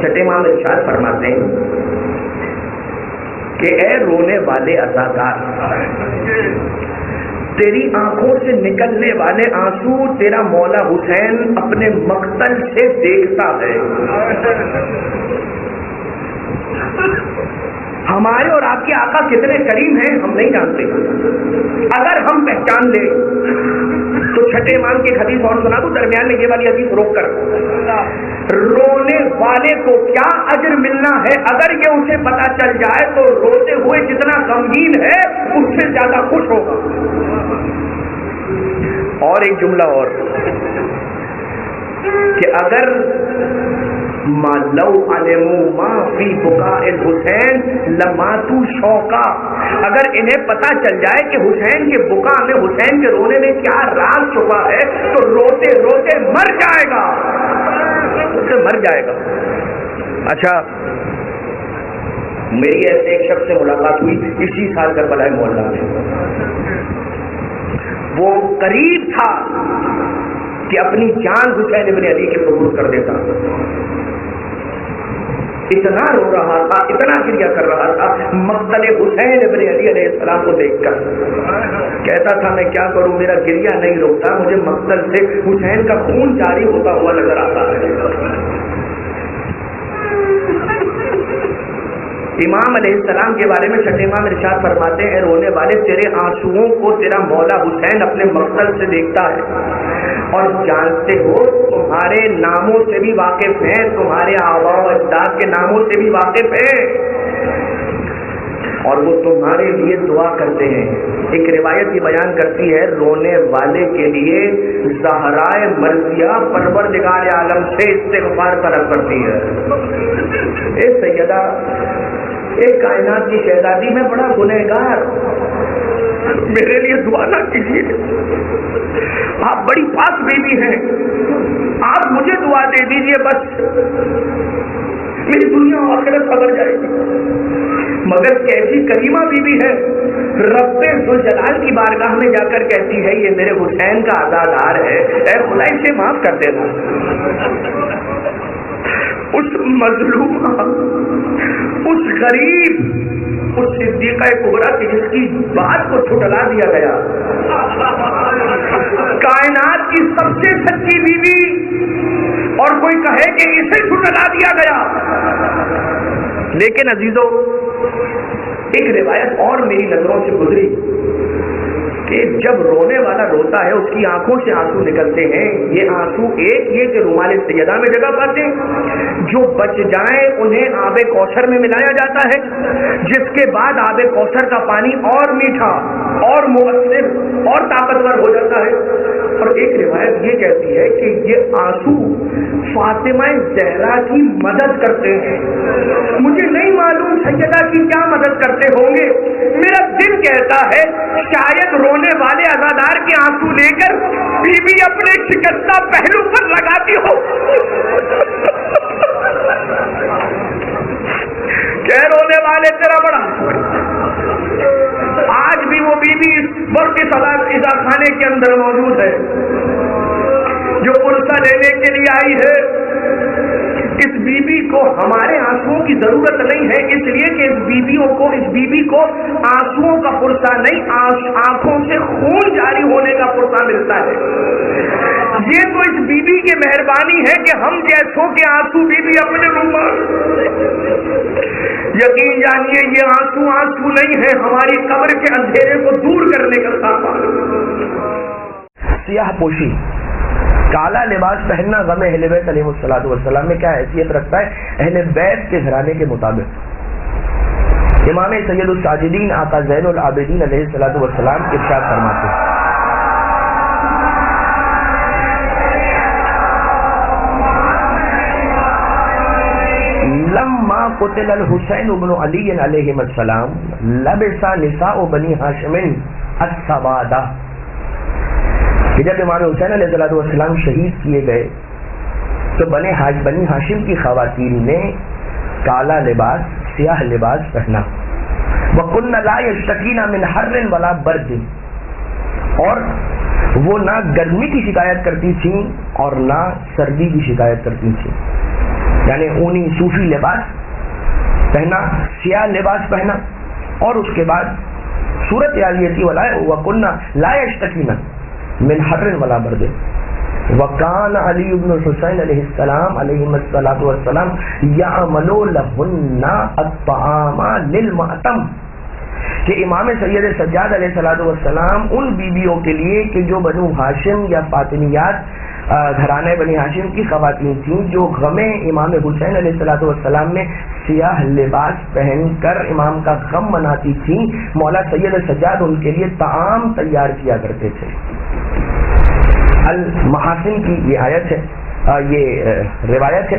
چھٹے امام ارشاد فرماتے ہیں کہ اے رونے والے عزادار، تیری آنکھوں سے نکلنے والے آنسو تیرا مولا حسین اپنے مقتل سے دیکھتا ہے۔ ہمارے اور آپ کے آقا کتنے کریم ہیں ہم نہیں جانتے، اگر ہم پہچان لیں تو چھٹے امام کی حدیث اور سنا دوں، درمیان میں یہ والی حدیث روک کر، رونے والے کو کیا اجر ملنا ہے اگر یہ اسے پتا چل جائے تو روتے ہوئے جتنا غمگین ہے اس سے زیادہ خوش ہوگا۔ اور ایک جملہ اور کہ اگر لو علموا ما فی بکاء الحسین لماتوا شوقا، اگر انہیں پتا چل جائے کہ حسین کے بکا میں، حسین کے رونے میں کیا راز چھپا ہے تو روتے روتے مر جائے گا، اسے مر جائے گا۔ اچھا، میری ایسے ایک شخص سے ملاقات ہوئی اسی سال کربلا محلہ میں، وہ قریب تھا کہ اپنی جان حسین ابن علی کے قبول کر دیتا، اتنا رو رہا تھا، اتنا گریہ کر رہا تھا مقتل حسین ابن علی علیہ السلام کو دیکھ کر، کہتا تھا میں کیا کروں، میرا گریہ نہیں روکتا، مجھے مقتل سے حسین کا خون جاری ہوتا ہوا نظر آتا ہے۔ امام علیہ السلام کے بارے میں چھٹے امام ارشاد فرماتے ہیں، رونے والے تیرے آنسوؤں کو تیرا مولا حسین اپنے مقتل سے دیکھتا ہے اور جانتے ہو تمہارے ناموں سے بھی واقف ہیں، تمہارے آباء و اجداد کے ناموں سے بھی واقف ہیں اور وہ تمہارے لیے دعا کرتے ہیں۔ ایک روایت یہ بیان کرتی ہے رونے والے کے لیے زہرائے مرضیہ پروردگار عالم سے استغفار طلب کرتی ہے، اے سیدہ، اے کائنات کی شہزادی، میں بڑا گنہگار، میرے لیے دعا نہ کیجیے، آپ بڑی پاک بیوی ہیں، آپ مجھے دعا دے دیجیے، بس میری دنیا و آخرت بدل جائے گی۔ مگر کیسی کریمہ بیوی ہے، رب ذوالجلال کی بارگاہ میں جا کر کہتی ہے یہ میرے حسین کا عزادار ہے، اے خدا اسے معاف کر دینا۔ اس مظلوم، اس غریب، اس صدیقہ کبریٰ کی جس کی بات کو چھٹلا دیا گیا، کائنات کی سب سے سچی بیوی، اور کوئی کہے کہ اسے چھٹلا دیا گیا۔ لیکن عزیزو، ایک روایت اور میری نظروں سے گزری کہ جب رونے والا روتا ہے اس کی آنکھوں سے آنسو نکلتے ہیں، یہ آنسو ایک یہ کہ رومال سیدہ میں جگہ پاتے ہیں، جو بچ جائیں انہیں آب کوثر میں ملایا جاتا ہے، جس کے بعد آب کوثر کا پانی اور میٹھا اور مؤثر اور طاقتور ہو جاتا ہے۔ اور ایک روایت یہ کہتی ہے کہ یہ آنسو فاطمہ زہرا کی مدد کرتے ہیں، مجھے نہیں معلوم سیدہ کی کیا مدد کرتے ہوں گے، میرا دل کہتا ہے شاید رونے والے عزادار کے آنسو لے کر بی بی اپنے شکستہ پہلو پر لگاتی ہو کہ رونے والے تیرا بڑا آج بھی وہ بی بی برق عزا خانے کے اندر موجود ہے جو پرسہ لینے کے لیے آئی ہے۔ اس بی بی کو ہمارے آنسوؤں کی ضرورت نہیں ہے، اس لیے کہ اس بی بی کو آنسوؤں کا پرسہ نہیں، آنکھوں سے خون جاری ہونے کا پرسہ ملتا ہے۔ یہ تو اس بی بی کی مہربانی ہے کہ ہم جیسوں کے آنسو بی بی اپنے رومال، یقین جانیے یہ آنسو نہیں ہے، ہماری قبر کے اندھیرے کو دور کرنے کا سامان۔ سیاہ پوشی، کالا لباس پہننا غم اہل بیت علیہ الصلوۃ والسلام میں کیا حیثیت رکھتا ہے اہل بیت کے گھرانے کے مطابق؟ امام سید الساجدین آقا زین العابدین علیہ الصلوۃ والسلام ارشاد فرماتے ہیں، لما قتل الحسین ابن علی علیہ السلام لبس نساء بنی ہاشم السوادہ، کہ جب امام حسین علیہ السلام شہید کیے گئے تو بنی ہاشم کی خواتین نے کالا لباس، سیاہ لباس پہنا. وَكُنَّ لَا يَشْتَكِينَ مِنْ حَرٍّ وَلَا بَرْدٍ، اور وہ نہ گرمی کی شکایت کرتی تھیں اور نہ سردی کی شکایت کرتی تھیں. یعنی اونی صوفی لباس پہنا، سیاہ لباس پہنا، اور اس کے بعد صورت حال یہ تھی وَكُنَّ لَا يَشْتَكِينَ مِنْ حَرٍّ وَلَا بَرْدٍ. وَكَانَ علی بن الحسین علیہ السلام علیہ السلام یعمل لہن الطعام للمأتم، کہ امام سید سجاد علیہ السلام ان بیویوں کے لیے کہ جو بنو ہاشم یا فاطمیات گھرانے بنی ہاشم کی خواتین تھیں، جو غم امام حسین علیہ السلام میں سیاہ لباس پہن کر امام کا غم مناتی تھیں، مولا سید سجاد ان کے لیے طعام تیار کیا کرتے تھے. المحاسن کی یہ آیت ہے، یہ روایت ہے،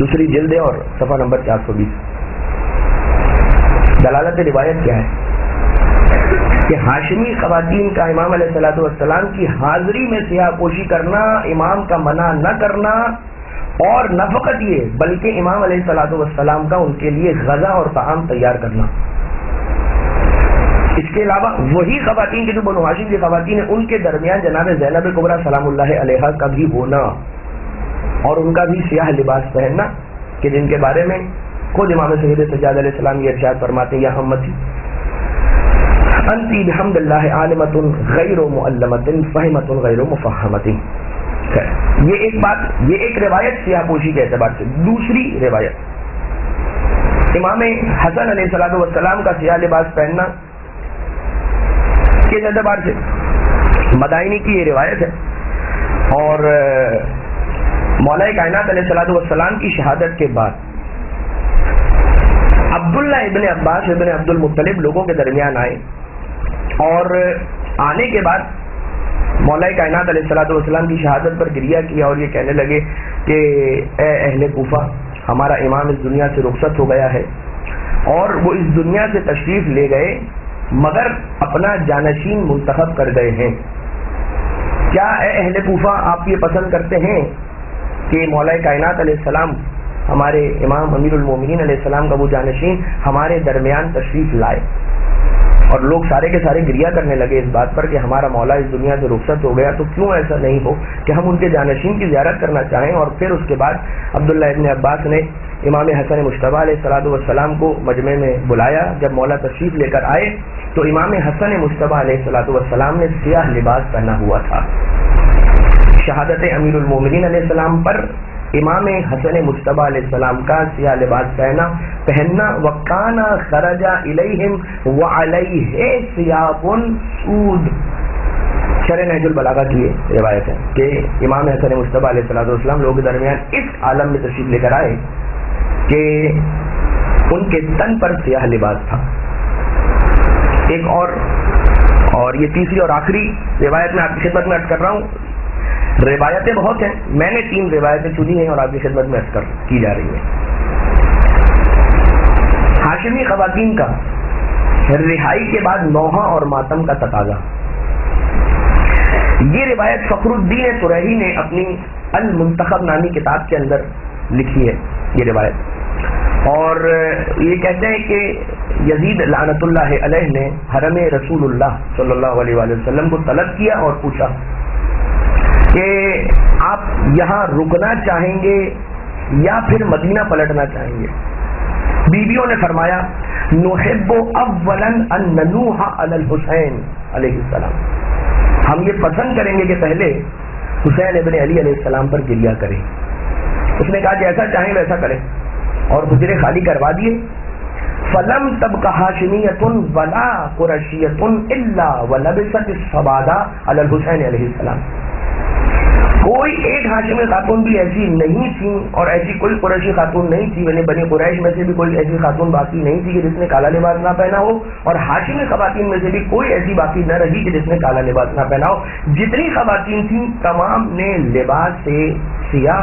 دوسری جلد ہے اور صفحہ نمبر 420. دلالت روایت کیا ہے کہ ہاشمی خواتین کا امام علیہ السلام کی حاضری میں سیاہ پوشی کرنا، امام کا منع نہ کرنا، اور نہ فقط یہ بلکہ امام علیہ السلام کا ان کے لیے غذا اور طعام تیار کرنا. اس کے علاوہ وہی خواتین کے جو بنو ہاشم کی خواتین ہیں، ان کے درمیان جناب زینب کبریٰ سلام اللہ علیہا کا بھی ہونا اور ان کا بھی سیاہ لباس پہننا، کہ جن کے بارے میں خود امام سید سجاد علیہ السلام یہ ارشاد فرماتے ہیں، یا امتی انتی بحمد اللہ عالمۃ غیر معلمۃ فہمۃ غیر مفہمۃ. یہ ایک بات، یہ ایک روایت سیاہ پوشی کے اعتبار سے. دوسری روایت امام حسن علیہ السلام کا سیاہ لباس پہننا کے اعتبار سے مدائنی کی یہ روایت ہے. اور مولا کائنات علیہ السلام کی شہادت کے بعد عبداللہ ابن عباس ابن عبد المطلب لوگوں کے درمیان آئے، اور آنے کے بعد مولا کائنات علیہ السلام کی شہادت پر گریہ کیا اور یہ کہنے لگے کہ اے اہل کوفہ، ہمارا امام اس دنیا سے رخصت ہو گیا ہے، اور وہ اس دنیا سے تشریف لے گئے مگر اپنا جانشین منتخب کر گئے ہیں. کیا اے اہل کوفہ آپ یہ پسند کرتے ہیں کہ مولا کائنات علیہ السلام، ہمارے امام امیر المومنین علیہ السلام کا وہ جانشین ہمارے درمیان تشریف لائے؟ اور لوگ سارے کے سارے گریہ کرنے لگے اس بات پر کہ ہمارا مولا اس دنیا سے رخصت ہو گیا، تو کیوں ایسا نہیں ہو کہ ہم ان کے جانشین کی زیارت کرنا چاہیں. اور پھر اس کے بعد عبداللہ ابن عباس نے امام حسن مجتبیٰ علیہ السلام کو مجمع میں بلایا. جب مولا تشریف لے کر آئے تو امام حسن مجتبیٰ علیہ السلام نے سیاہ لباس پہنا ہوا تھا. شہادت امیر المومنین علیہ السلام پر امام حسن مجتبیٰ علیہ السلام کا سیاہ لباس پہننا وکانا خرجا الیہم وعلیہ ثیاب سود. شرح نہج البلاغہ کی روایت ہے کہ امام حسن مجتبیٰ علیہ السلام لوگوں کے درمیان اس عالم میں تشریف لے کر آئے کہ ان کے تن پر سیاہ لباس تھا. ایک اور یہ تیسری اور آخری روایت میں آپ کی خدمت میں عرض کر رہا ہوں. روایتیں بہت ہیں، میں نے 3 روایتیں چنی ہیں اور آپ کی خدمت میں عرض کی جا رہی ہیں. ہاشمی خواتین کا رہائی کے بعد نوحہ اور ماتم کا تقاضا. یہ روایت فخر الدین سریحی نے اپنی المنتخب نامی کتاب کے اندر لکھی ہے یہ روایت. اور یہ کہتے ہیں کہ یزید لعنت اللہ علیہ نے حرم رسول اللہ صلی اللہ علیہ وآلہ وسلم کو طلب کیا اور پوچھا کہ آپ یہاں رکنا چاہیں گے یا پھر مدینہ پلٹنا چاہیں گے. بیویوں نے فرمایا نحب اولا ان ننوح علی الحسین علیہ السلام، ہم یہ پسند کریں گے کہ پہلے حسین ابن علی علیہ السلام پر گریہ کریں. اس نے کہا کہ ایسا چاہیں ویسا کریں، اور حجرے خالی کروا دیے. فلم تبق ہاشمیۃ ولا قریشیۃ الا ولبست السواد علی الحسین علیہ السلام. کوئی ایک ہاشمی خاتون بھی ایسی نہیں تھی اور ایسی کوئی قریشی خاتون نہیں تھی، یعنی بنی قریش میں سے بھی کوئی ایسی خاتون باقی نہیں تھی کہ جس نے کالا لباس نہ پہنا ہو، اور ہاشمی خواتین میں سے بھی کوئی ایسی باقی نہ رہی کہ جس نے کالا لباس نہ پہنا ہو. جتنی خواتین تھیں تمام نے لباس سے سیاہ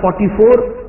44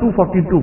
242,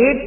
1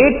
1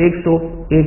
101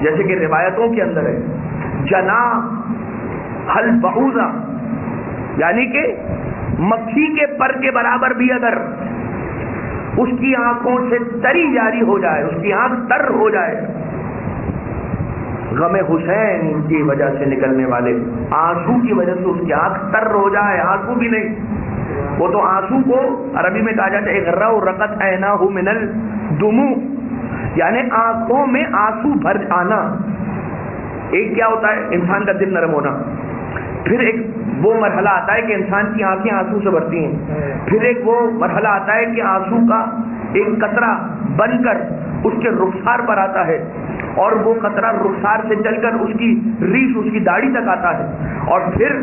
جیسے کہ روایتوں کے اندر ہے جنا حل بعوضہ، یعنی کہ مکھی کے پر کے برابر بھی اگر اس کی آنکھوں سے تری جاری ہو جائے، اس کی آنکھ تر ہو جائے، غم حسین کی وجہ سے نکلنے والے آنسو کی وجہ سے اس کی آنکھ تر ہو جائے، آنسو بھی نہیں، وہ تو آنسو کو عربی میں کہا جاتا ہے اغروا رقت عیناہ من الدموع، یعنی آنکھوں میں آنسو بھر آنا۔ ایک کیا ہوتا ہے انسان کا دل نرم ہونا، پھر ایک وہ مرحلہ آتا ہے کہ انسان کی آنکھیں آنسو سے بھرتی ہیں، پھر ایک وہ مرحلہ آتا ہے کہ آنسو کا ایک قطرہ بن کر اس کے رخسار پر آتا ہے، اور وہ قطرہ رخسار سے چل کر اس کی ریش اس کی داڑھی تک آتا ہے، اور پھر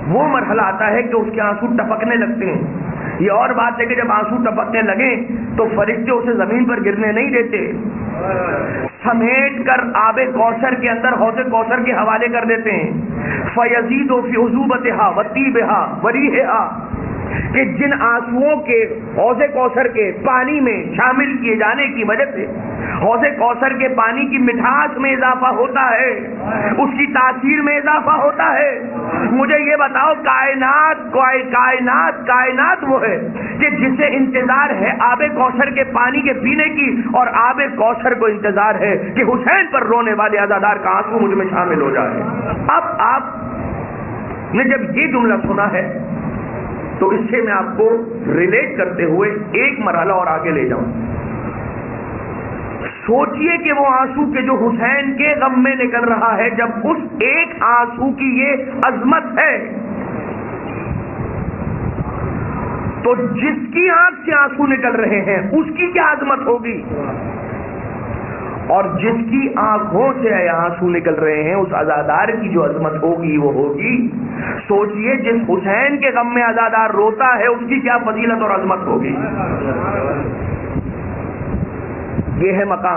وہ مرحلہ آتا ہے کہ اس کے آنسو ٹپکنے لگتے ہیں۔ یہ اور بات ہے کہ جب آنسو ٹپکنے لگیں تو فرشتے اسے زمین پر گرنے نہیں دیتے، سمیٹ کر آب کوثر کے اندر حوض کوثر کے حوالے کر دیتے ہیں۔ فَيَزِيدُ فِي عُذُوبَتِهَا وَطِيبِهَا وَرِيحِهَا، کہ جن آنسوؤں کے حوض کوثر کے پانی میں شامل کیے جانے کی وجہ سے حوض کوثر کے پانی کی مٹھاس میں اضافہ ہوتا ہے، اس کی تاثیر میں اضافہ ہوتا ہے۔ مجھے یہ بتاؤ کائنات وہ ہے کہ جسے انتظار ہے آب کوثر کے پانی کے پینے کی، اور آب کوثر کو انتظار ہے کہ حسین پر رونے والے عزادار کا آنسو مجھ میں شامل ہو جائے۔ اب آپ نے جب یہ جملہ سنا ہے تو اس سے میں آپ کو ریلیٹ کرتے ہوئے ایک مرحلہ اور آگے لے جاؤں۔ سوچئے کہ وہ آنسو کے جو حسین کے غم میں نکل رہا ہے، جب اس ایک آنسو کی یہ عظمت ہے تو جس کی آنکھ سے آنسو نکل رہے ہیں اس کی کیا عظمت ہوگی، اور جس کی آنکھوں سے آنسو نکل رہے ہیں اس عزادار کی جو عظمت ہوگی وہ ہوگی۔ سوچئے جس حسین کے غم میں عزادار روتا ہے اس کی کیا فضیلت اور عظمت ہوگی۔ یہ ہے مقام۔